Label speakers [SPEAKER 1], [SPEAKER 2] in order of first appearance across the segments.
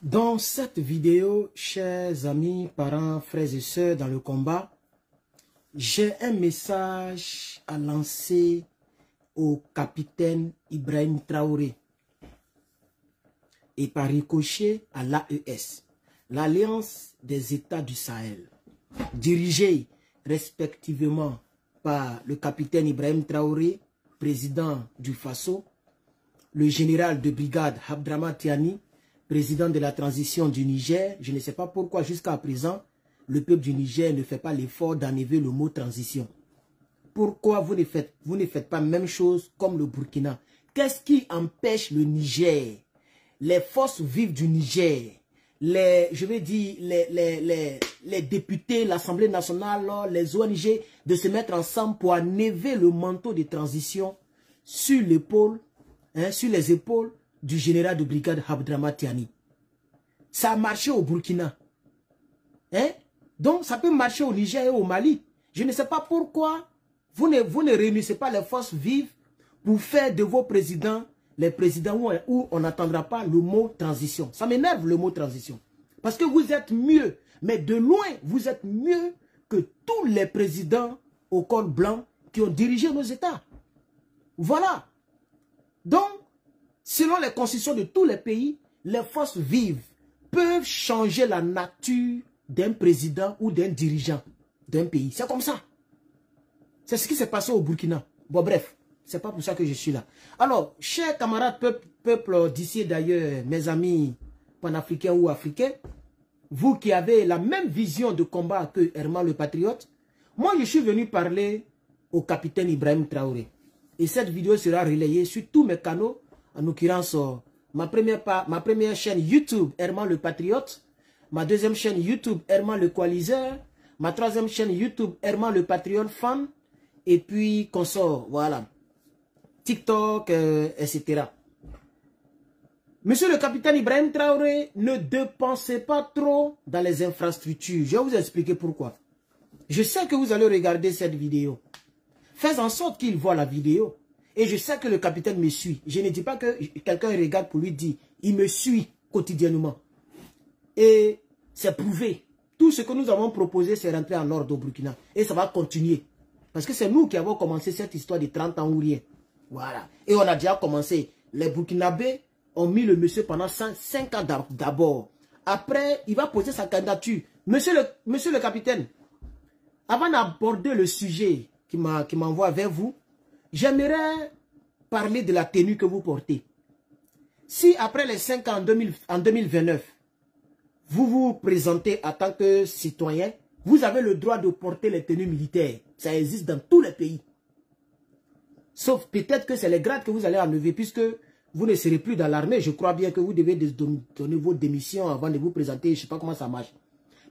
[SPEAKER 1] Dans cette vidéo, chers amis, parents, frères et sœurs dans le combat, j'ai un message à lancer au capitaine Ibrahim Traoré et par ricochet à l'AES, l'Alliance des États du Sahel, dirigée respectivement par le capitaine Ibrahim Traoré, président du Faso, le général de brigade Abdraman Tiani, président de la transition du Niger. Je ne sais pas pourquoi jusqu'à présent, le peuple du Niger ne fait pas l'effort d'enlever le mot transition. Pourquoi vous ne faites pas la même chose comme le Burkina? Qu'est-ce qui empêche le Niger, les forces vives du Niger, les députés, l'Assemblée nationale, les ONG, de se mettre ensemble pour enlever le manteau de transition sur l'épaule, sur les épaules du général de brigade Abdraman Tiani? Ça a marché au Burkina. Donc ça peut marcher au Niger et au Mali. Je ne sais pas pourquoi vous ne réunissez pas les forces vives pour faire de vos présidents les présidents où on n'entendra pas le mot transition. Ça m'énerve le mot transition. Parce que vous êtes mieux, mais de loin, vous êtes mieux que tous les présidents au col blanc qui ont dirigé nos États. Voilà. Donc, selon les constitutions de tous les pays, les forces vives peuvent changer la nature d'un président ou d'un dirigeant d'un pays. C'est comme ça. C'est ce qui s'est passé au Burkina. Bon, bref, c'est pas pour ça que je suis là. Alors, chers camarades, peuple d'ici d'ailleurs, mes amis panafricains ou africains, vous qui avez la même vision de combat que Herman le Patriote, moi je suis venu parler au capitaine Ibrahim Traoré. Et cette vidéo sera relayée sur tous mes canaux, en l'occurrence ma première chaîne YouTube, Herman le Patriote, ma deuxième chaîne YouTube, Herman le Coaliseur, ma troisième chaîne YouTube, Herman le Patriote Fan, et puis consort, voilà, TikTok, etc. Monsieur le capitaine Ibrahim Traoré, ne dépensez pas trop dans les infrastructures. Je vais vous expliquer pourquoi. Je sais que vous allez regarder cette vidéo. Faites en sorte qu'il voit la vidéo. Et je sais que le capitaine me suit. Je ne dis pas que quelqu'un regarde pour lui dire. Il me suit quotidiennement. Et c'est prouvé. Tout ce que nous avons proposé, c'est rentrer en ordre au Burkina. Et ça va continuer. Parce que c'est nous qui avons commencé cette histoire de 30 ans ou rien. Voilà. Et on a déjà commencé. Les Burkinabés ont mis le monsieur pendant 5 ans d'abord. Après, il va poser sa candidature. Monsieur le capitaine, avant d'aborder le sujet qui m'envoie vers vous, j'aimerais parler de la tenue que vous portez. Si après les 5 ans en 2029, vous vous présentez en tant que citoyen, vous avez le droit de porter les tenues militaires. Ça existe dans tous les pays. Sauf peut-être que c'est les grades que vous allez enlever puisque vous ne serez plus dans l'armée. Je crois bien que vous devez donner vos démissions avant de vous présenter. Je ne sais pas comment ça marche.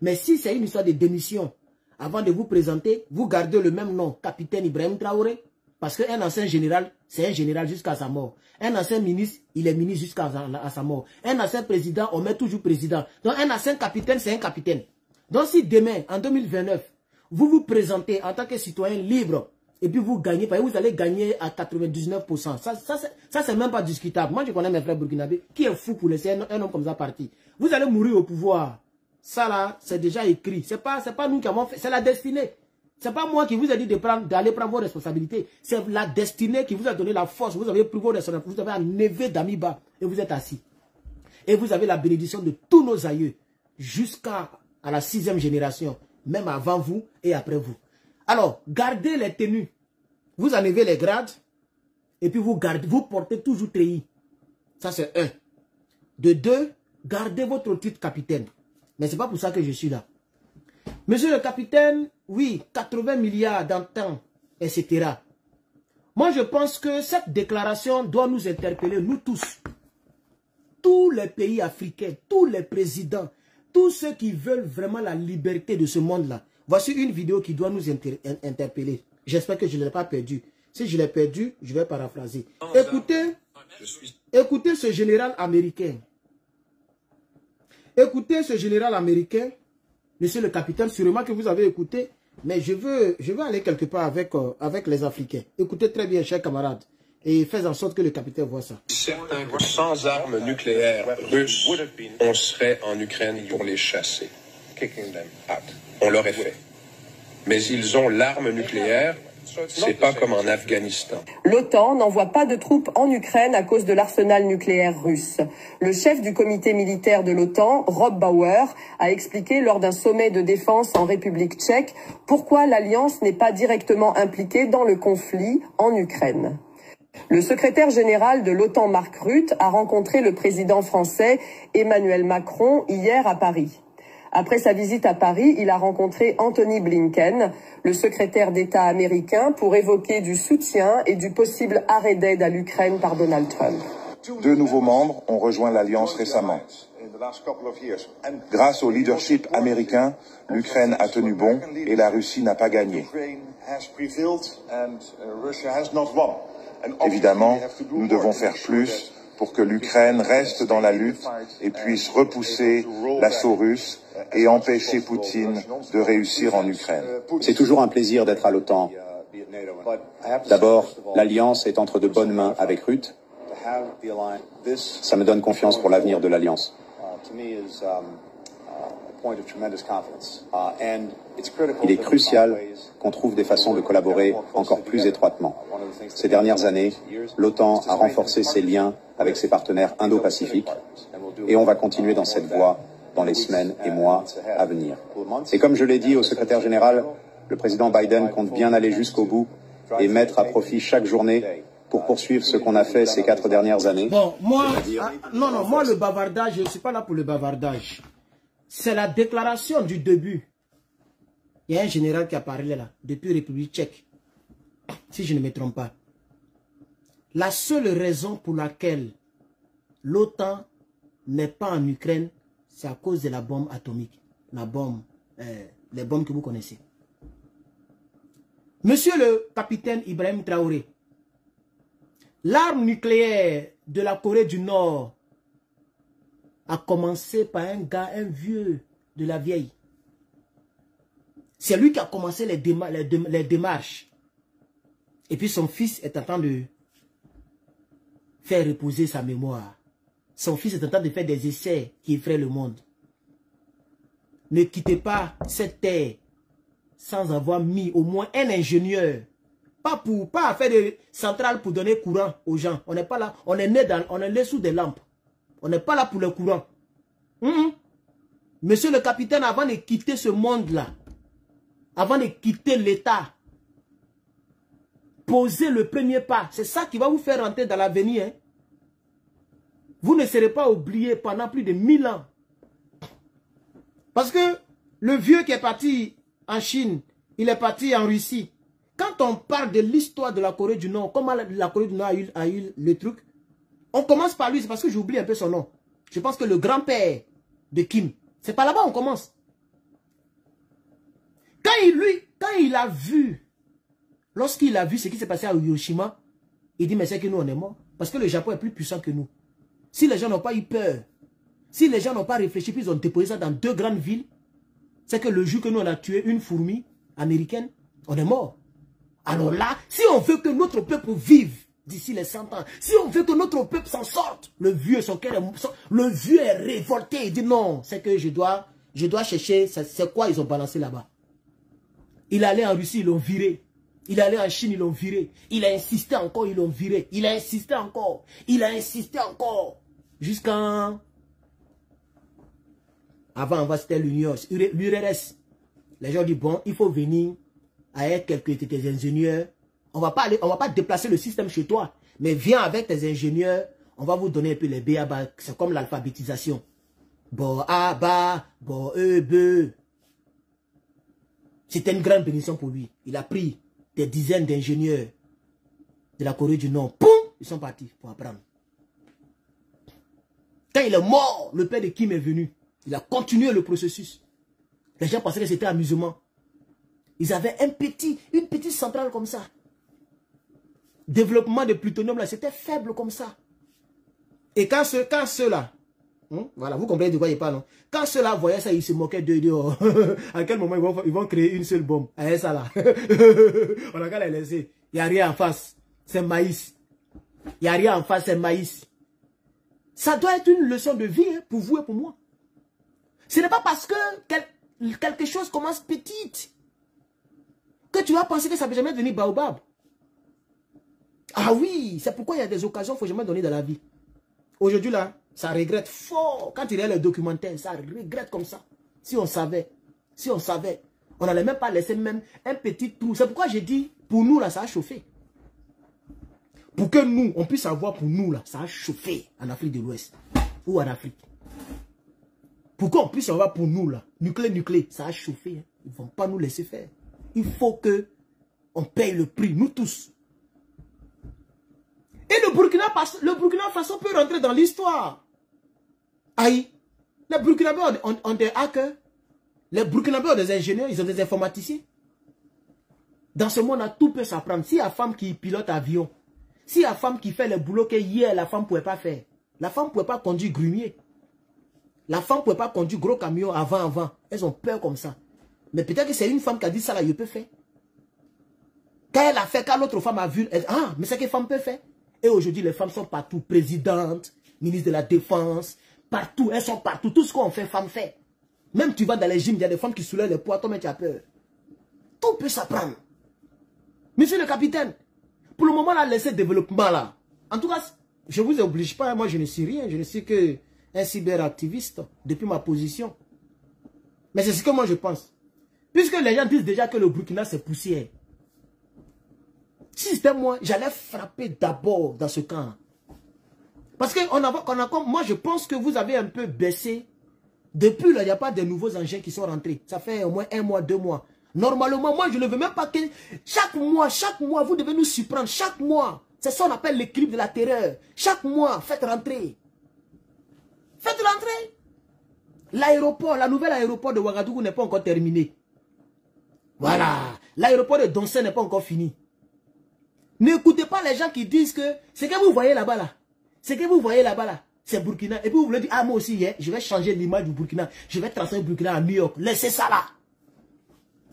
[SPEAKER 1] Mais si c'est une histoire de démission, avant de vous présenter, vous gardez le même nom, capitaine Ibrahim Traoré. Parce qu'un ancien général, c'est un général jusqu'à sa mort. Un ancien ministre, il est ministre jusqu'à sa mort. Un ancien président, on met toujours président. Donc un ancien capitaine, c'est un capitaine. Donc si demain, en 2029, vous vous présentez en tant que citoyen libre, et puis vous gagnez, parce que vous allez gagner à 99%. Ça c'est même pas discutable. Moi, je connais mes frères burkinabés, qui est fou pour laisser un homme comme ça partir. Vous allez mourir au pouvoir. Ça là, c'est déjà écrit. C'est pas nous qui avons fait, c'est la destinée. C'est pas moi qui vous ai dit d'aller prendre vos responsabilités. C'est la destinée qui vous a donné la force. Vous avez pris vos responsabilités. Vous avez enlevé d'Amiba et vous êtes assis. Et vous avez la bénédiction de tous nos aïeux jusqu'à la 6e génération, même avant vous et après vous. Alors, gardez les tenues. Vous enlevez les grades et puis vous portez toujours treillis. Ça c'est 1. De 2, gardez votre titre capitaine. Mais c'est pas pour ça que je suis là. Monsieur le capitaine, oui, 80 milliards dans le temps, etc. Moi, je pense que cette déclaration doit nous interpeller, nous tous. Tous les pays africains, tous les présidents, tous ceux qui veulent vraiment la liberté de ce monde-là. Voici une vidéo qui doit nous interpeller. J'espère que je ne l'ai pas perdu. Si je l'ai perdu, je vais paraphraser. Écoutez ce général américain. Écoutez ce général américain. Monsieur le capitaine, sûrement que vous avez écouté, mais je veux aller quelque part avec les Africains. Écoutez très bien, chers camarades.
[SPEAKER 2] Et fais en sorte que le capitaine voit ça.
[SPEAKER 3] Certain que sans armes nucléaires russes, on serait en Ukraine pour les chasser. On l'aurait fait. Mais ils ont l'arme nucléaire, c'est pas comme en Afghanistan.
[SPEAKER 4] L'OTAN n'envoie pas de troupes en Ukraine à cause de l'arsenal nucléaire russe. Le chef du comité militaire de l'OTAN, Rob Bauer, a expliqué lors d'un sommet de défense en République tchèque pourquoi l'Alliance n'est pas directement impliquée dans le conflit en Ukraine. Le secrétaire général de l'OTAN, Mark Rutte, a rencontré le président français Emmanuel Macron hier à Paris. Après sa visite à Paris, il a rencontré Anthony Blinken, le secrétaire d'État américain, pour évoquer du soutien et du possible arrêt d'aide à l'Ukraine par Donald Trump.
[SPEAKER 5] 2 nouveaux membres ont rejoint l'Alliance récemment. Grâce au leadership américain, l'Ukraine a tenu bon et la Russie n'a pas gagné. Évidemment, nous devons faire plus pour que l'Ukraine reste dans la lutte et puisse repousser l'assaut russe et empêcher Poutine de réussir en Ukraine.
[SPEAKER 6] C'est toujours un plaisir d'être à l'OTAN. D'abord, l'Alliance est entre de bonnes mains avec Rutte. Ça me donne confiance pour l'avenir de l'Alliance. Il est crucial qu'on trouve des façons de collaborer encore plus étroitement. Ces dernières années, l'OTAN a renforcé ses liens avec ses partenaires indo-pacifiques et on va continuer dans cette voie dans les semaines et mois à venir. Et comme je l'ai dit au secrétaire général, le président Biden compte bien aller jusqu'au bout et mettre à profit chaque journée pour poursuivre ce qu'on a fait ces 4 dernières années.
[SPEAKER 2] Bon, moi, moi le bavardage, je ne suis pas là pour le bavardage. C'est la déclaration du début. Il y a un général qui a parlé là, depuis République tchèque, si je ne me trompe pas. La seule raison pour laquelle l'OTAN n'est pas en Ukraine, c'est à cause de la bombe atomique. La bombe, les bombes que vous connaissez. Monsieur le capitaine Ibrahim Traoré, l'arme nucléaire de la Corée du Nord a commencé par un gars, un vieux de la vieille. C'est lui qui a commencé les démarches. Et puis son fils est en train de faire reposer sa mémoire. Son fils est en train de faire des essais qui effraient le monde. Ne quittez pas cette terre sans avoir mis au moins un ingénieur. Pas faire des centrales pour donner courant aux gens. On n'est pas là. On est né sous des lampes. On n'est pas là pour le courant. Monsieur le capitaine, avant de quitter ce monde-là, avant de quitter l'État, posez le premier pas. C'est ça qui va vous faire rentrer dans l'avenir. Hein? Vous ne serez pas oublié pendant plus de 1000 ans. Parce que le vieux qui est parti en Chine, il est parti en Russie. Quand on parle de l'histoire de la Corée du Nord, comment la Corée du Nord a eu le truc, on commence par lui, c'est parce que j'oublie un peu son nom. Je pense que le grand-père de Kim, c'est par là-bas on commence. Quand il a vu, lorsqu'il a vu ce qui s'est passé à Hiroshima, il dit mais c'est que nous on est morts. Parce que le Japon est plus puissant que nous. Si les gens n'ont pas eu peur, si les gens n'ont pas réfléchi, puis ils ont déposé ça dans 2 grandes villes, c'est que le jour que nous on a tué une fourmi américaine, on est mort. Alors là, si on veut que notre peuple vive d'ici les 100 ans, si on veut que notre peuple s'en sorte, le vieux est révolté, il dit non, c'est que je dois chercher, c'est quoi ils ont balancé là-bas. Il allait en Russie, ils l'ont viré. Il allait en Chine, ils l'ont viré. Il a insisté encore, ils l'ont viré. Il a insisté encore. Il a insisté encore. Jusqu'en... Avant, c'était l'URSS. Les gens disent, bon, il faut venir avec tes ingénieurs. On va pas déplacer le système chez toi. Mais viens avec tes ingénieurs. On va vous donner un peu les B.A.B.A. C'est comme l'alphabétisation. Bo, A, Ba, Bo, E, B. C'était une grande bénédiction pour lui. Il a pris des dizaines d'ingénieurs de la Corée du Nord. Poum! Ils sont partis pour apprendre. Quand il est mort, le père de Kim est venu. Il a continué le processus. Les gens pensaient que c'était amusement. Ils avaient une petite centrale comme ça. Développement de plutonium, là, c'était faible comme ça. Et quand ceux-là, voilà, vous comprenez de quoi il parle, non? Quand ceux-là voyaient ça, ils se moquaient d'eux. Oh, à quel moment ils vont créer une seule bombe? Ah, ça là. On a qu'à les laisser. Il n'y a rien en face. C'est maïs. Il n'y a rien en face, c'est maïs. Ça doit être une leçon de vie hein, pour vous et pour moi. Ce n'est pas parce que quelque chose commence petite que tu vas penser que ça ne peut jamais devenir baobab. Ah oui, c'est pourquoi il y a des occasions qu'il ne faut jamais donner dans la vie. Aujourd'hui là, ça regrette fort. Quand il y a le documentaire, ça regrette comme ça. Si on savait, on n'allait même pas laisser même un petit trou. C'est pourquoi j'ai dit, pour nous là, ça a chauffé. Pour que nous, on puisse savoir pour nous là, ça a chauffé en Afrique de l'Ouest. Ou en Afrique. Pour qu'on puisse savoir pour nous là, nucléaire, ça a chauffé. Hein. Ils ne vont pas nous laisser faire. Il faut que on paye le prix, nous tous. Et le Burkina Faso peut rentrer dans l'histoire. Aïe, les Burkinabés ont des hackers. Les Burkinabés ont des ingénieurs, ils ont des informaticiens. Dans ce monde-là, tout peut s'apprendre. Si la femme qui pilote avion, si la femme qui fait le boulot que hier, la femme ne pouvait pas faire. La femme ne pouvait pas conduire grumier. La femme ne pouvait pas conduire gros camion avant. Elles ont peur comme ça. Mais peut-être que c'est une femme qui a dit ça là, je peux faire. Quand elle a fait, quand l'autre femme a vu, elle dit, ah, mais c'est que femme peut faire. Et aujourd'hui, les femmes sont partout. Présidente, ministre de la Défense, partout. Elles sont partout. Tout ce qu'on fait, femme fait. Même tu vas dans les gyms, il y a des femmes qui soulèvent les poids, toi, mais tu as peur. Tout peut s'apprendre. Monsieur le capitaine, pour le moment, là, laissez le développement là. En tout cas, je ne vous oblige pas. Moi, je ne suis rien. Je ne suis qu'un cyberactiviste depuis ma position. Mais c'est ce que moi, je pense. Puisque les gens disent déjà que le Burkina, c'est poussière. Si c'était moi, j'allais frapper d'abord dans ce camp. Parce que moi, je pense que vous avez un peu baissé. Depuis là, il n'y a pas de nouveaux engins qui sont rentrés. Ça fait au moins 1 mois, 2 mois. Normalement, moi, je ne veux même pas que chaque mois, vous devez nous surprendre. Chaque mois. C'est ça qu'on appelle l'équilibre de la terreur. Chaque mois, faites rentrer. Faites rentrer. L'aéroport, la nouvelle aéroport de Ouagadougou n'est pas encore terminé. Voilà. L'aéroport de Donsen n'est pas encore fini. N'écoutez pas les gens qui disent que ce que vous voyez là-bas là. Ce que vous voyez là-bas là. C'est Burkina. Et puis vous voulez dire, ah moi aussi, hein, je vais changer l'image du Burkina. Je vais transformer Burkina à New York. Laissez ça là.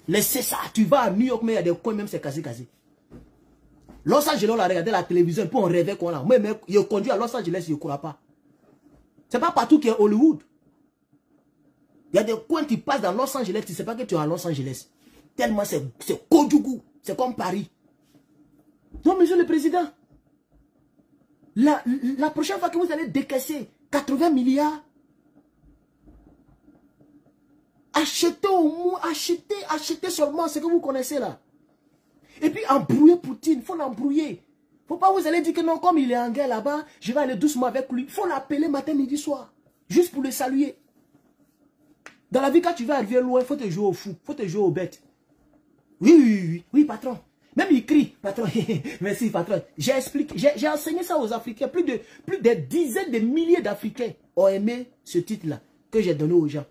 [SPEAKER 2] Laissez ça. Tu vas à New York, mais il y a des coins même, c'est cassé. Los Angeles, on a regardé la télévision, puis on rêvait qu'on a. Moi, je conduis à Los Angeles, je ne crois pas. C'est pas partout qu'il y a Hollywood. Il y a des coins qui passent dans Los Angeles, tu ne sais pas que tu es à Los Angeles. Tellement c'est Kojougou. C'est comme Paris. Donc, monsieur le président, la prochaine fois que vous allez décaisser 80 milliards, achetez au moins, achetez seulement ce que vous connaissez là. Et puis embrouiller Poutine, il faut l'embrouiller. Il ne faut pas vous allez dire que non, comme il est en guerre là-bas, je vais aller doucement avec lui. Il faut l'appeler matin, midi, soir, juste pour le saluer. Dans la vie, quand tu vas arriver loin, il faut te jouer au fou, il faut te jouer aux bêtes. Oui, patron. Même il crie, patron, merci patron. J'ai expliqué, j'ai enseigné ça aux Africains. Plus de dizaines de milliers d'Africains ont aimé ce titre-là que j'ai donné aux gens.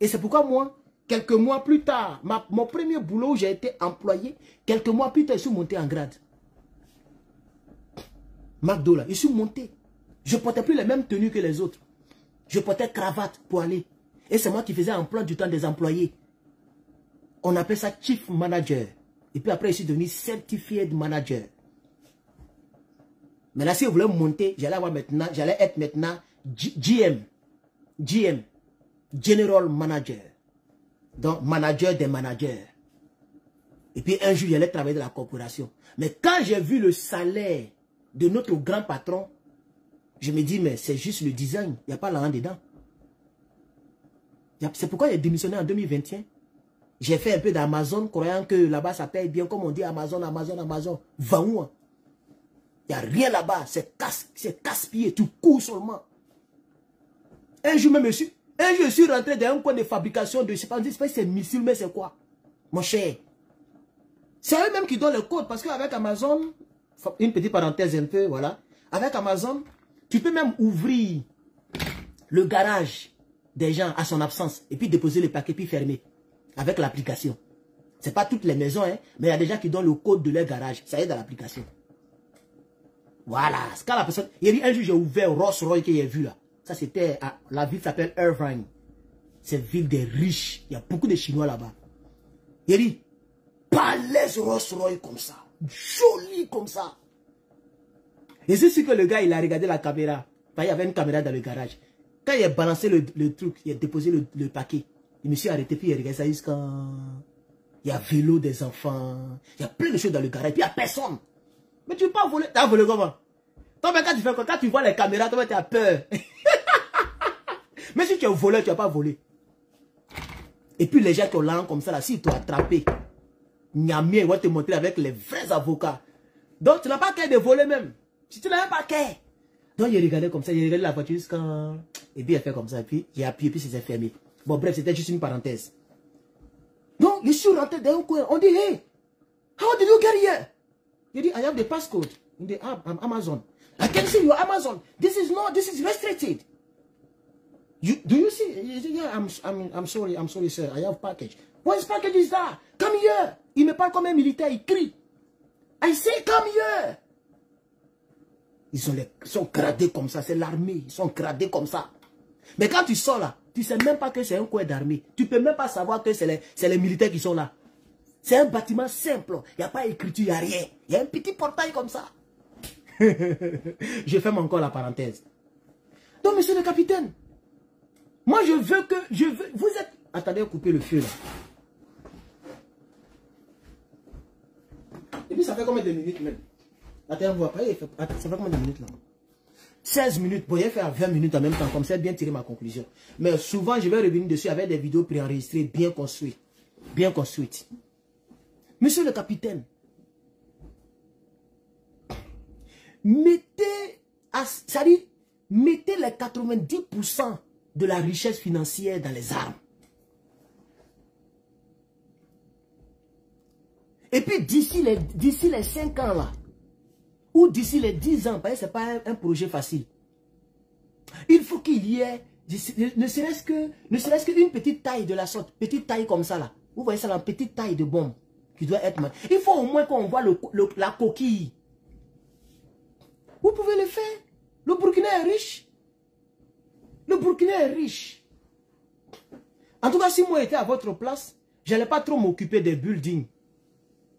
[SPEAKER 2] Et c'est pourquoi moi, quelques mois plus tard, mon premier boulot où j'ai été employé, quelques mois plus tard, je suis monté en grade. McDo là, je suis monté. Je ne portais plus les mêmes tenues que les autres. Je portais cravate pour aller. Et c'est moi qui faisais emploi du temps des employés. On appelle ça Chief Manager. Et puis après, je suis devenu Certified Manager. Mais là, si vous voulez monter, j'allais être maintenant GM, General Manager. Donc, manager des managers. Et puis un jour, j'allais travailler dans la corporation. Mais quand j'ai vu le salaire de notre grand patron, je me dis, mais c'est juste le design. Il n'y a pas l'argent dedans. C'est pourquoi j'ai démissionné en 2021. J'ai fait un peu d'Amazon, croyant que là-bas, ça paye bien. Comme on dit, Amazon. Va où? Il n'y a rien là-bas. C'est casse-pied. Tu cours seulement. Un jour, je suis rentré dans un coin de fabrication de, je ne sais pas si c'est missile, mais c'est quoi? Mon cher. C'est eux-mêmes qui donnent le code. Parce qu'avec Amazon, une petite parenthèse un peu, voilà. Avec Amazon, tu peux même ouvrir le garage des gens à son absence. Et puis déposer le paquet, puis fermer. Avec l'application. Ce n'est pas toutes les maisons, hein, mais il y a des gens qui donnent le code de leur garage. Ça y est dans l'application. Voilà. Quand la personne... Il y a dit un jour, j'ai ouvert Rolls-Royce que j'ai vu là. Ça, c'était... La ville s'appelle Irvine. C'est une ville des riches. Il y a beaucoup de Chinois là-bas. Il a dit, balèze Rolls-Royce comme ça. Joli comme ça. Et c'est sûr que le gars, il a regardé la caméra. Il y avait une caméra dans le garage. Quand il a balancé le truc, il a déposé le paquet. Je me suis arrêté, puis il a regardé ça jusqu'à... Il y a vélo des enfants. Il y a plein de choses dans le garage. Puis il n'y a personne. Mais tu ne peux pas voler. Tu as volé comment? Toi, mais quand tu fais quoi? Quand tu vois les caméras, toi, tu as peur. Mais si tu es voleur, tu n'as pas volé. Et puis les gens qui ont l'âme comme ça, là, s'ils t'ont attrapé, Niamien, ils vont te montrer avec les vrais avocats. Donc tu n'as pas qu'à de voler même. Si tu n'as pas qu'à. Donc il regardait comme ça, il regardait la voiture jusqu'à... Et puis il a fait comme ça, et puis il a appuyé, puis c'est fermé. Bon bref, c'était juste une parenthèse. Donc je suis rentré dans un coin, on dit, hey, how did you get here? Il dit, I have the passcode. Il dit, ah, I'm Amazon. I can see your Amazon. This is restricted. Do you see? Yeah, I'm sorry, sir. I have package. What package is that? Come here. Il me parle comme un militaire, il crie. I say, come here. Ils sont gradés comme ça, c'est l'armée. Ils sont gradés comme ça. Mais quand tu sors là, tu ne sais même pas que c'est un coin d'armée. Tu ne peux même pas savoir que c'est les militaires qui sont là. C'est un bâtiment simple. Il n'y a pas d'écriture, il n'y a rien. Il y a un petit portail comme ça. Je ferme encore la parenthèse. Donc, monsieur le capitaine, moi je veux que... vous êtes... Attendez, coupez le feu là. Et puis ça fait combien de minutes même? Attends, on voit pas. Ça fait combien de minutes là? 16 minutes. Vous pouvez faire 20 minutes en même temps. Comme ça, bien tirer ma conclusion. Mais souvent, je vais revenir dessus avec des vidéos préenregistrées, bien construites. Bien construites. Monsieur le capitaine, mettez les 90% de la richesse financière dans les armes. Et puis d'ici les 5 ans là, ou d'ici les 10 ans, parce que ce n'est pas un projet facile. Il faut qu'il y ait, ne serait-ce qu'une petite taille de la sorte, petite taille comme ça là. Vous voyez ça là, petite taille de bombe qui doit être... Il faut au moins qu'on voit la coquille. Vous pouvez le faire. Le Burkina est riche. Le Burkina est riche. En tout cas, si moi j'étais à votre place, je n'allais pas trop m'occuper des buildings.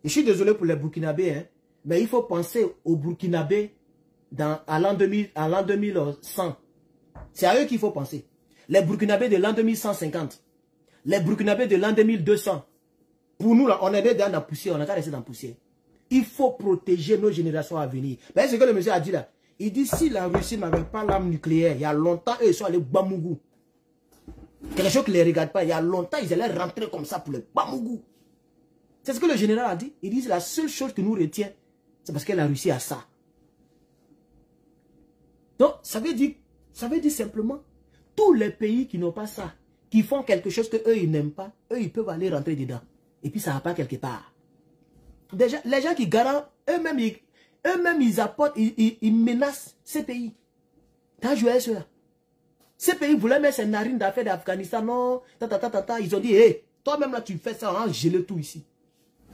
[SPEAKER 2] Je suis désolé pour les Burkinabés, hein, mais il faut penser aux Burkinabés à l'an 2100. C'est à eux qu'il faut penser. Les Burkinabés de l'an 2150. Les Burkinabés de l'an 2200. Pour nous, là, on est déjà dans la poussière, on n'a qu'à rester dans la poussière. Il faut protéger nos générations à venir. Mais ce que le monsieur a dit là, il dit si la Russie n'avait pas l'arme nucléaire, il y a longtemps, eux, ils sont allés Bamougou. Quelque chose qui ne les regarde pas, il y a longtemps, ils allaient rentrer comme ça pour le Bamougou. C'est ce que le général a dit. Il dit la seule chose qui nous retient, c'est parce que la Russie a ça. Donc, ça veut dire simplement, tous les pays qui n'ont pas ça, qui font quelque chose que eux ils n'aiment pas, eux, ils peuvent aller rentrer dedans. Et puis, ça va pas quelque part. Déjà, les gens qui garantent, eux-mêmes, ils apportent, ils menacent ces pays. T'as joué cela. Ces pays voulaient mettre ces narines d'affaires d'Afghanistan, non, ils ont dit, hé, toi-même là, tu fais ça, on va geler tout ici.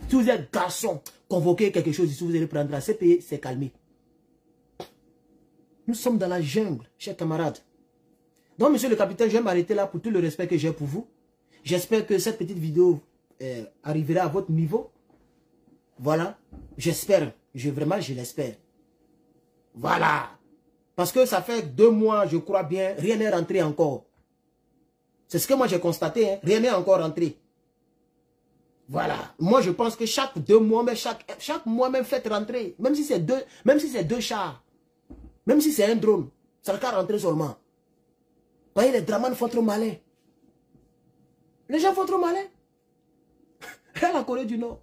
[SPEAKER 2] Si vous êtes garçon, convoquez quelque chose ici, vous allez prendre là. Ces pays, c'est calmé. Nous sommes dans la jungle, chers camarades. Donc, monsieur le capitaine, je vais m'arrêter là pour tout le respect que j'ai pour vous. J'espère que cette petite vidéo arrivera à votre niveau. Voilà. J'espère. Vraiment, je l'espère. Voilà. Parce que ça fait 2 mois, je crois bien, rien n'est rentré encore. C'est ce que moi j'ai constaté. Hein. Rien n'est encore rentré. Voilà. Moi, je pense que chaque 2 mois, mais chaque mois, même faites rentrer. Même si c'est 2 chars. Même si c'est un drone. Ça ne va pas rentrer seulement. Vous voyez, les dramans font trop malin. Les gens font trop malin. Regarde la Corée du Nord.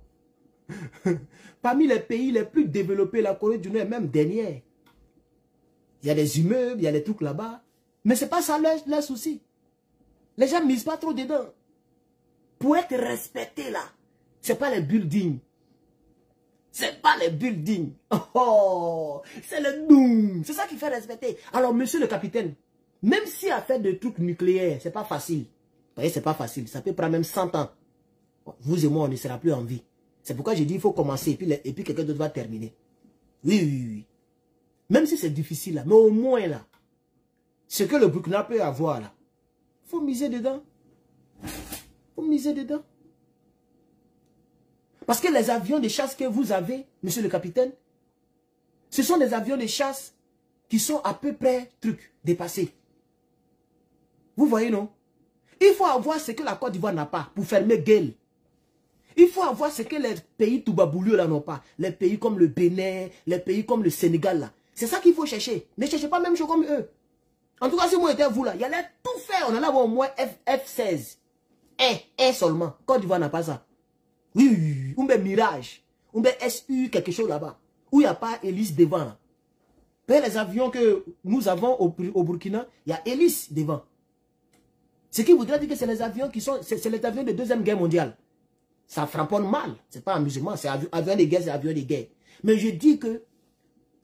[SPEAKER 2] Parmi les pays les plus développés, la Corée du Nord est même dernière. Il y a des immeubles, il y a des trucs là-bas. Mais ce n'est pas ça leur souci. Les gens ne misent pas trop dedans. Pour être respecté là, ce n'est pas les buildings. Ce n'est pas les buildings. Oh, c'est le doom. C'est ça qui fait respecter. Alors, monsieur le capitaine, même si à faire des trucs nucléaires, ce n'est pas facile. Vous voyez, ce n'est pas facile. Ça peut prendre même 100 ans. Vous et moi, on ne sera plus en vie. C'est pourquoi j'ai dit il faut commencer et puis quelqu'un d'autre va terminer. Oui. Même si c'est difficile là, mais au moins là, ce que le Burkina peut avoir là, il faut miser dedans. Il faut miser dedans. Parce que les avions de chasse que vous avez, monsieur le capitaine, Ce sont des avions de chasse qui sont à peu près dépassés. Vous voyez, non? Il faut avoir ce que la Côte d'Ivoire n'a pas pour fermer gueule. Il faut avoir ce que les pays toubabouleux là n'ont pas. Les pays comme le Bénin, les pays comme le Sénégal là. C'est ça qu'il faut chercher. Ne cherchez pas même chose comme eux. En tout cas, si moi j'étais vous là, il allait tout faire. On allait avoir au moins F16. Un seulement. Côte d'Ivoire n'a pas ça. Oui. On met Mirage. On met SU quelque chose là-bas. Où il n'y a pas hélice devant là. Mais les avions que nous avons au Burkina, il y a hélice devant. Ce qui voudrait dire que c'est les avions qui sont... C'est les avions de Deuxième Guerre mondiale. Ça frapponne mal. C'est pas amusement. C'est avion de guerre, c'est avion de guerre. Mais je dis que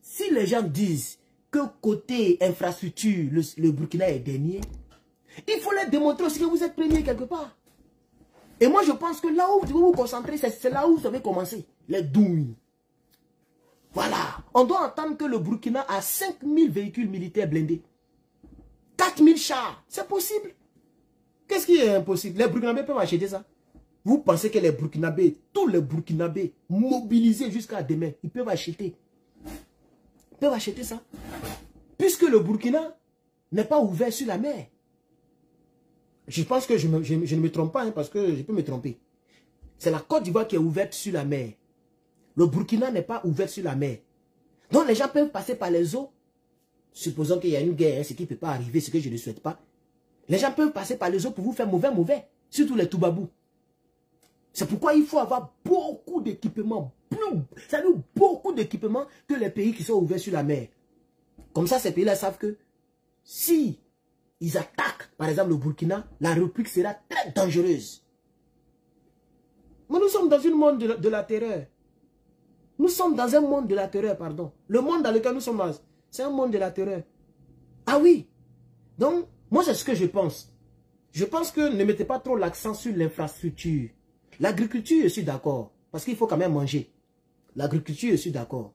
[SPEAKER 2] si les gens disent que côté infrastructure, le Burkina est dernier, il faut leur démontrer aussi que vous êtes premier quelque part. Et moi, je pense que là où vous devez vous concentrer, c'est là où vous avez commencé. Les douilles. Voilà. On doit entendre que le Burkina a 5000 véhicules militaires blindés. 4000 chars. C'est possible. Qu'est-ce qui est impossible? Les Burkinabés peuvent acheter ça. Vous pensez que les Burkinabés, tous les Burkinabés, mobilisés jusqu'à demain, ils peuvent acheter. Ils peuvent acheter ça. Puisque le Burkina n'est pas ouvert sur la mer. Je pense que je ne me trompe pas, hein, parce que je peux me tromper. C'est la Côte d'Ivoire qui est ouverte sur la mer. Le Burkina n'est pas ouvert sur la mer. Donc les gens peuvent passer par les eaux. Supposons qu'il y a une guerre, hein, ce qui ne peut pas arriver, ce que je ne souhaite pas. Les gens peuvent passer par les eaux pour vous faire mauvais. Surtout les Toubabous. C'est pourquoi il faut avoir beaucoup d'équipements. Ça veut dire beaucoup d'équipements que les pays qui sont ouverts sur la mer. Comme ça, ces pays-là savent que si ils attaquent, par exemple, le Burkina, la République sera très dangereuse. Mais nous sommes dans un monde de la terreur. Nous sommes dans un monde de la terreur, pardon. Le monde dans lequel nous sommes, c'est un monde de la terreur. Ah oui. Donc, moi, c'est ce que je pense. Je pense que ne mettez pas trop l'accent sur l'infrastructure. L'agriculture, je suis d'accord. Parce qu'il faut quand même manger. L'agriculture, je suis d'accord.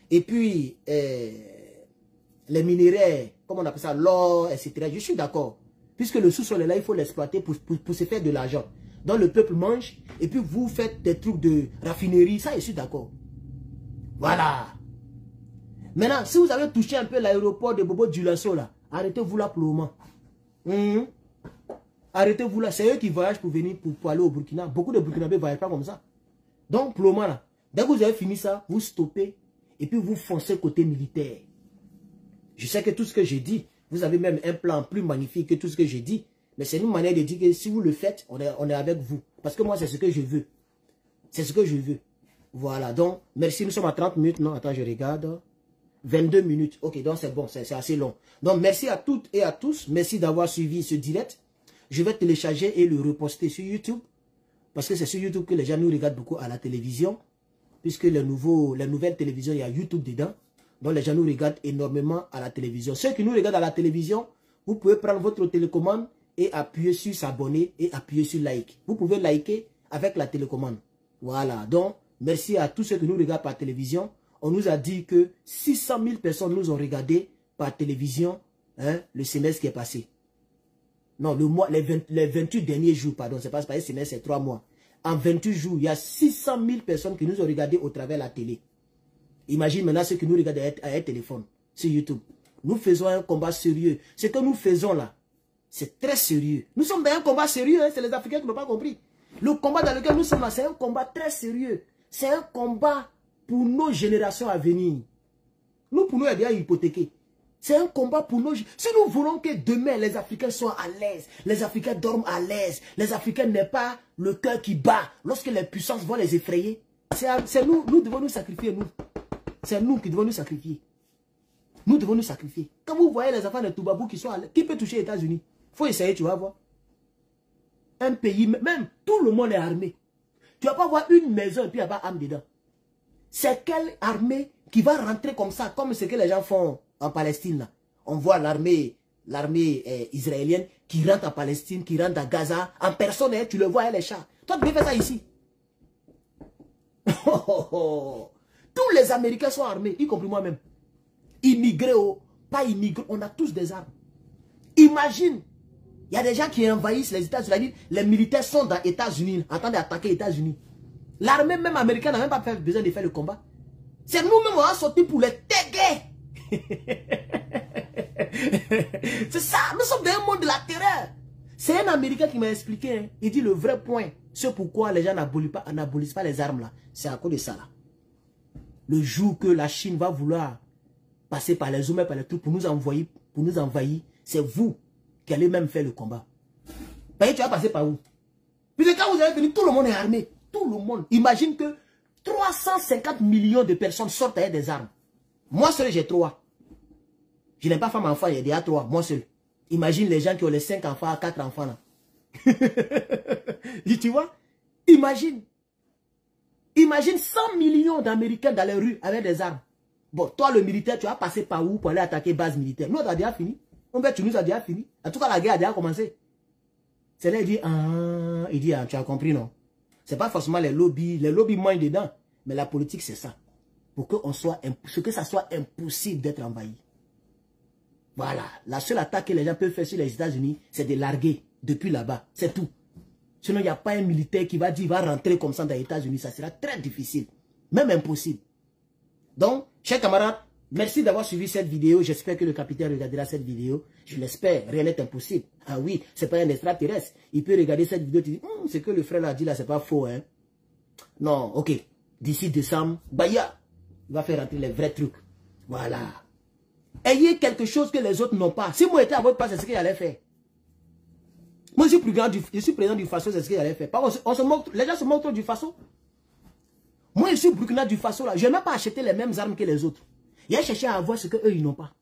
[SPEAKER 2] Et puis, les minéraux, comment on appelle ça, l'or, etc. Je suis d'accord. Puisque le sous-sol est là, il faut l'exploiter pour se faire de l'argent. Donc, le peuple mange. Et puis, vous faites des trucs de raffinerie. Ça, je suis d'accord. Voilà. Maintenant, si vous avez touché un peu l'aéroport de Bobo Dioulasso, là, arrêtez-vous là pour le moment. Arrêtez-vous là. C'est eux qui voyagent pour venir, pour aller au Burkina. Beaucoup de Burkinabés ne voyagent pas comme ça. Donc, pour le moment, là, dès que vous avez fini ça, vous stoppez et puis vous foncez côté militaire. Je sais que tout ce que j'ai dit, vous avez même un plan plus magnifique que tout ce que j'ai dit. Mais c'est une manière de dire que si vous le faites, on est avec vous. Parce que moi, c'est ce que je veux. C'est ce que je veux. Voilà, donc, merci. Nous sommes à 30 minutes. Non, attends, je regarde. 22 minutes. Ok, donc c'est bon, c'est assez long. Donc, merci à toutes et à tous. Merci d'avoir suivi ce direct. Je vais télécharger et le reposter sur YouTube. Parce que c'est sur YouTube que les gens nous regardent beaucoup à la télévision. Puisque les nouvelles télévisions, il y a YouTube dedans. Donc, les gens nous regardent énormément à la télévision. Ceux qui nous regardent à la télévision, vous pouvez prendre votre télécommande et appuyer sur s'abonner et appuyer sur like. Vous pouvez liker avec la télécommande. Voilà, donc, merci à tous ceux qui nous regardent par télévision. On nous a dit que 600 000 personnes nous ont regardé par télévision, hein, le semestre qui est passé. Non, les 28 derniers jours, pardon, c'est pas un semestre, c'est 3 mois. En 28 jours, il y a 600 000 personnes qui nous ont regardé au travers de la télé. Imagine maintenant ceux qui nous regardent à un téléphone, sur YouTube. Nous faisons un combat sérieux. Ce que nous faisons là, c'est très sérieux. Nous sommes dans un combat sérieux, hein, c'est les Africains qui n'ont pas compris. Le combat dans lequel nous sommes là, c'est un combat très sérieux. C'est un combat pour nos générations à venir. Nous, pour nous, il y a hypothéqué. C'est un combat pour nos... Si nous voulons que demain, les Africains soient à l'aise, les Africains dorment à l'aise, les Africains n'aient pas le cœur qui bat lorsque les puissances vont les effrayer, c'est nous devons nous sacrifier, nous. C'est nous qui devons nous sacrifier. Nous devons nous sacrifier. Quand vous voyez les enfants de Toubabou qui sont à l'aise, qui peut toucher les États-Unis? Il faut essayer, tu vas voir. Un pays, même tout le monde est armé. Tu ne vas pas voir une maison et puis il n'y a pas d'armes dedans. C'est quelle armée qui va rentrer comme ça, comme ce que les gens font en Palestine là. On voit l'armée israélienne qui rentre en Palestine, qui rentre à Gaza, en personne, hein, tu le vois, hein, les chars. Toi, tu peux faire ça ici. Tous les Américains sont armés, y compris moi-même. Immigrés ou pas immigrés, on a tous des armes. Imagine, il y a des gens qui envahissent les États-Unis. Les militaires sont dans les États-Unis, en train d'attaquer les États-Unis. L'armée même américaine n'a même pas besoin de faire le combat. C'est nous-mêmes, on a sorti pour les téguer. C'est ça, nous sommes dans un monde de la terreur. C'est un Américain qui m'a expliqué, hein. Il dit le vrai point, c'est pourquoi les gens n'abolissent pas les armes là. C'est à cause de ça là. Le jour que la Chine va vouloir passer par les hommes et par les troupes pour nous envahir, c'est vous qui allez même faire le combat. Tu vas passer par où? Puis quand vous allez venir, tout le monde est armé. Tout le monde. Imagine que 350 millions de personnes sortent avec des armes. Moi seul, j'ai 3. Je n'ai pas femme enfant, il y a déjà 3. Moi seul. Imagine les gens qui ont les 5 enfants, 4 enfants là. Tu vois? Imagine. Imagine 100 millions d'Américains dans les rues avec des armes. Bon, toi le militaire, tu vas passer par où pour aller attaquer base militaire? Nous, on a déjà fini. Tu nous as déjà fini. En tout cas, la guerre a déjà commencé. C'est là, il dit, tu as compris, non? C'est pas forcément les lobbies moins dedans. Mais la politique, c'est ça. Pour que ça soit impossible d'être envahi. Voilà. La seule attaque que les gens peuvent faire sur les États-Unis, c'est de larguer depuis là-bas. C'est tout. Sinon, il n'y a pas un militaire qui va dire, il va rentrer comme ça dans les États-Unis. Ça sera très difficile. Même impossible. Donc, chers camarades, merci d'avoir suivi cette vidéo. J'espère que le capitaine regardera cette vidéo. Je l'espère. Rien n'est impossible. Ah oui, c'est pas un extraterrestre. Il peut regarder cette vidéo et dire, ce que le frère a dit là, c'est pas faux, hein. Non, ok. D'ici décembre, Baya, il va faire rentrer les vrais trucs. Voilà. Ayez quelque chose que les autres n'ont pas. Si moi j'étais à votre place, c'est ce qu'il allait faire. Moi, je suis président du Faso, c'est ce qu'il allait faire. On se moque, les gens se moquent du Faso. Moi, je suis Burkina du Faso, là. Je n'ai même pas acheté les mêmes armes que les autres. Il a cherché à avoir ce qu'eux, ils n'ont pas.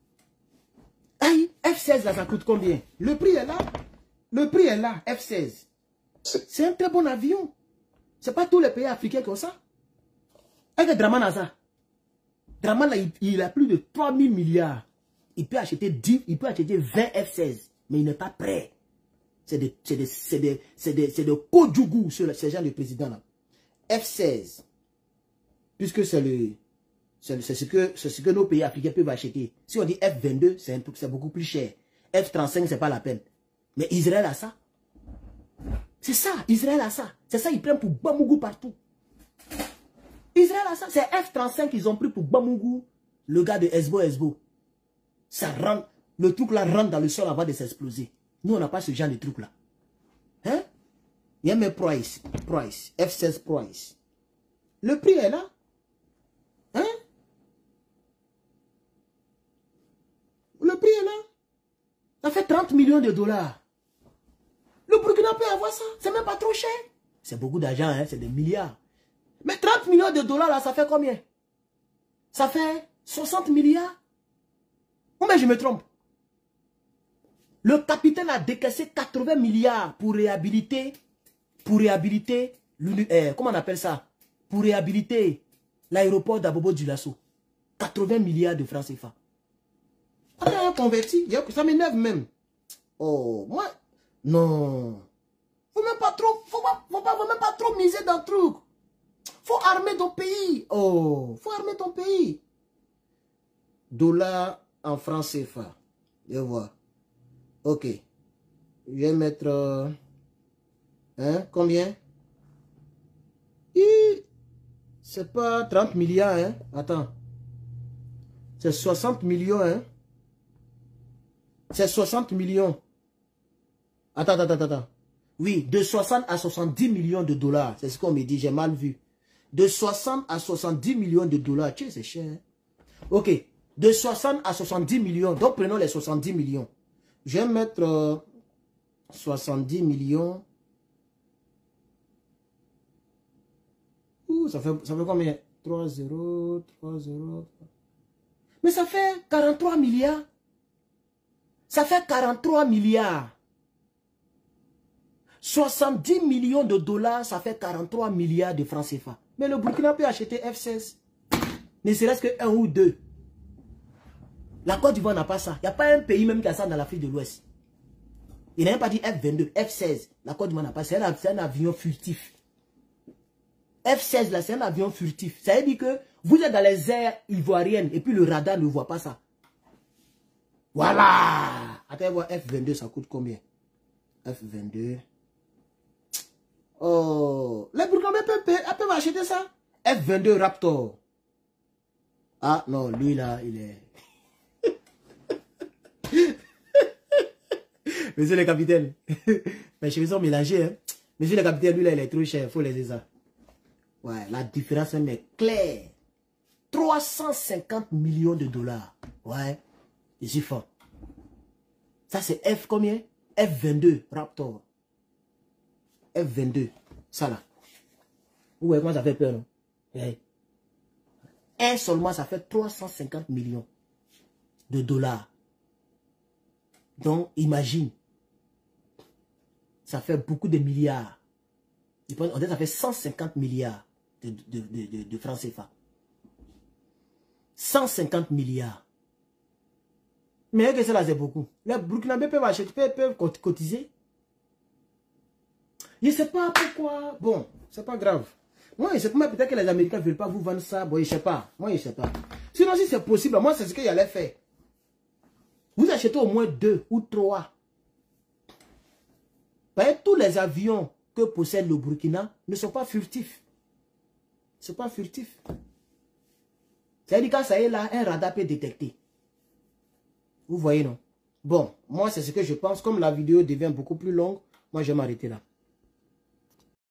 [SPEAKER 2] Aïe, F-16, là, ça coûte combien? Le prix est là. Le prix est là, F-16. C'est un très bon avion. Ce n'est pas tous les pays africains qui ont ça. Avec Draman a ça. Draman, là, il a plus de 3000 milliards. Il peut acheter 20 F-16. Mais il n'est pas prêt. C'est de Kodjougou, ces gens de président là. F-16. Puisque c'est ce que nos pays africains peuvent acheter. Si on dit F-22, c'est beaucoup plus cher. F-35, c'est pas la peine. Mais Israël a ça. C'est ça, Israël a ça. C'est ça, ils prennent pour Bamougou partout. Israël a ça. C'est F-35 qu'ils ont pris pour Bamougou, le gars de Hezbo. Ça rentre, le truc là rentre dans le sol avant de s'exploser. Nous, on n'a pas ce genre de truc là. Hein? Il y a mes price, F-16 price. Le prix est là. Hein? Le prix est là. Ça fait 30 millions de dollars. Le Burkina peut avoir ça. C'est même pas trop cher. C'est beaucoup d'argent, hein? C'est des milliards. Mais 30 millions de dollars, là, ça fait combien? Ça fait 60 milliards? Ou bien je me trompe? Le capitaine a décaissé 80 milliards pour réhabiliter, comment on appelle ça? Pour réhabiliter l'aéroport d'Abobo Dioulasso. 80 milliards de francs CFA. On a converti, ça m'énerve même. Oh, moi, non. Faut même pas trop miser dans le truc. Faut armer ton pays. Oh, faut armer ton pays. Dollar en francs CFA. Je vois. Ok. Je vais mettre... combien? C'est pas 30 milliards, hein? Attends. C'est 60 millions, hein? C'est 60 millions. Attends. Oui, de 60 à 70 millions de dollars. C'est ce qu'on me dit, j'ai mal vu. De 60 à 70 millions de dollars. Tiens, c'est cher. Hein? Ok. De 60 à 70 millions. Donc, prenons les 70 millions. Je vais mettre 70 millions. Ça fait combien? 3-0. Mais ça fait 43 milliards. Ça fait 43 milliards. 70 millions de dollars, ça fait 43 milliards de francs CFA. Mais le Burkina peut acheter F-16. Ne serait-ce que 1 ou 2. La Côte d'Ivoire n'a pas ça. Il n'y a pas un pays même qui a ça dans l'Afrique de l'Ouest. Il n'a même pas dit F-22, F-16. La Côte d'Ivoire n'a pas. C'est un avion furtif. F-16 là, c'est un avion furtif. Ça veut dire que vous êtes dans les airs ivoiriennes et puis le radar ne voit pas ça. Voilà. Attends, voir F-22, ça coûte combien? F-22. Oh. Les Burkinabés peuvent acheter ça. F-22 Raptor. Ah non, lui là, il est... Monsieur le capitaine. Mes cheveux sont mélangés. Hein. Monsieur le capitaine, lui là, il est trop cher. Il faut les ça. Ouais, la différence est claire. 350 millions de dollars. Ouais, je suis fort. Ça c'est F combien? F22 Raptor. F22. Ça là. Vous voyez comment ça fait peur, non? Ouais. Un seulement, ça fait 350 millions de dollars. Donc, imagine. Ça fait beaucoup de milliards. On dit que ça fait 150 milliards de francs CFA. 150 milliards. Mais que cela, c'est beaucoup. Les Burkinabés peuvent acheter, peuvent cotiser. Je ne sais pas pourquoi. Bon, c'est pas grave. Moi, je sais pas, peut-être que les Américains ne veulent pas vous vendre ça. Bon, je ne sais pas. Moi, je ne sais pas. Sinon, si c'est possible, moi, c'est ce qu'il allait faire. Vous achetez au moins 2 ou 3. Tous les avions que possède le Burkina ne sont pas furtifs. Ce n'est pas furtif. C'est-à-dire quand ça est là, un radar peut détecter. Vous voyez, non? Bon, moi, c'est ce que je pense. Comme la vidéo devient beaucoup plus longue, moi, je vais m'arrêter là.